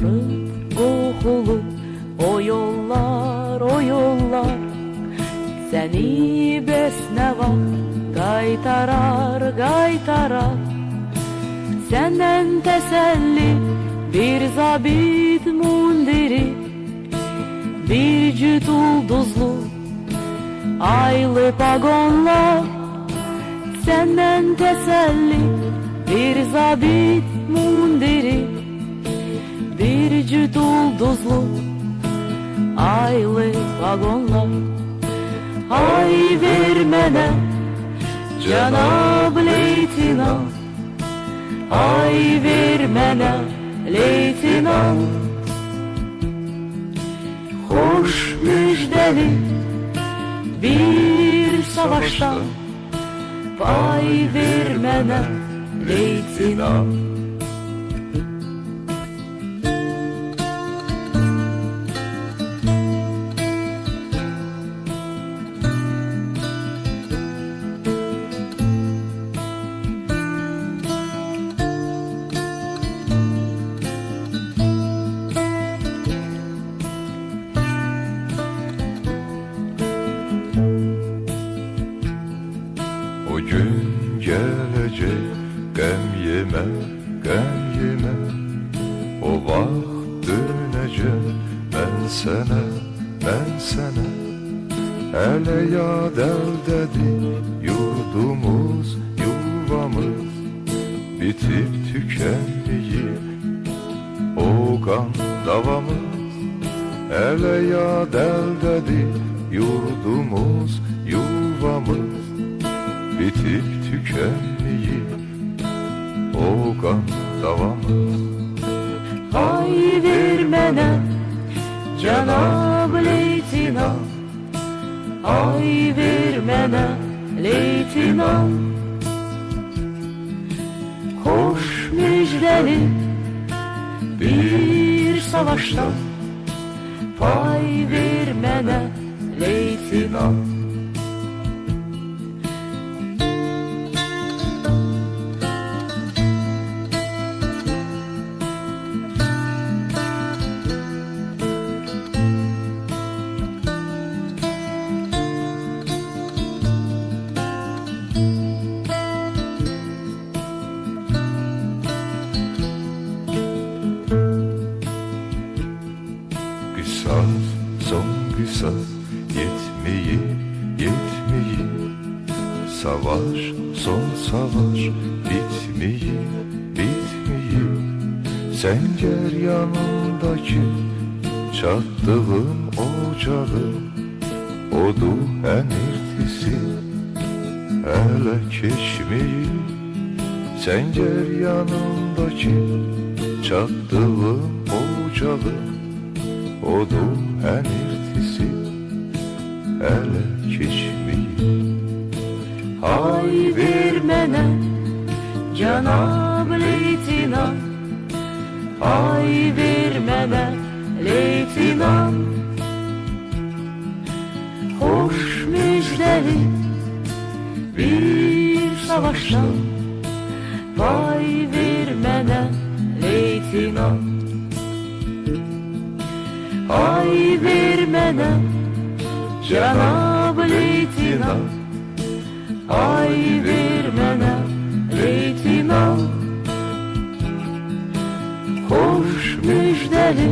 Barıt kokulu o yollar, o yollar seni besne vaxt qaytarar, qaytarar. Senden teselli bir zabit mundiri, bir cüt ulduzlu aylı pagonlar. Senden teselli bir zabit mundiri, bir cüt ulduzlu aylı pagonlar. Ay vermene Cenab Leytinant, ay vermene Leytinant. Hoş müjdeli bir savaştan pay vermene Leytinant. O gün gelecek, gəm yemə, gəm yemə. O vaxt dönəcəm mən sənə, mən sənə. Hələ yad əldədir yurdumuz, yuvamız. Bitib tükənməyib o qan davamız. Hələ yad əldədir yurdumuz, yuvamız. Bitip tükenmeyip o kan davamız. Ay vermene Cenab Leytinant, ay vermene Leytinant. Hoş müjdeli bir savaştan pay vermene Leytinant. Kısas, son kısas, yetmeyip, yetmeyip. Savaş, son savaş, bitmeyip, bitmeyip. Sen gel yanındaki çattığım ocağım, odu enirtisi hele keçmeyip. Sen gel yanındaki çattığım ocağım, odu enirtisi ele keçmeyip. Ay vermene Cenab Leytinant, ay vermene Leytinant. Hoş müjdeli bir savaştan pay vermene Leytinant. Ay vermene Cenab Leytinant, ay vermene Leytinant. Hoş müjdeli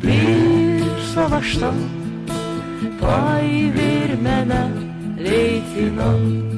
bir savaştan pay vermene Leytinant.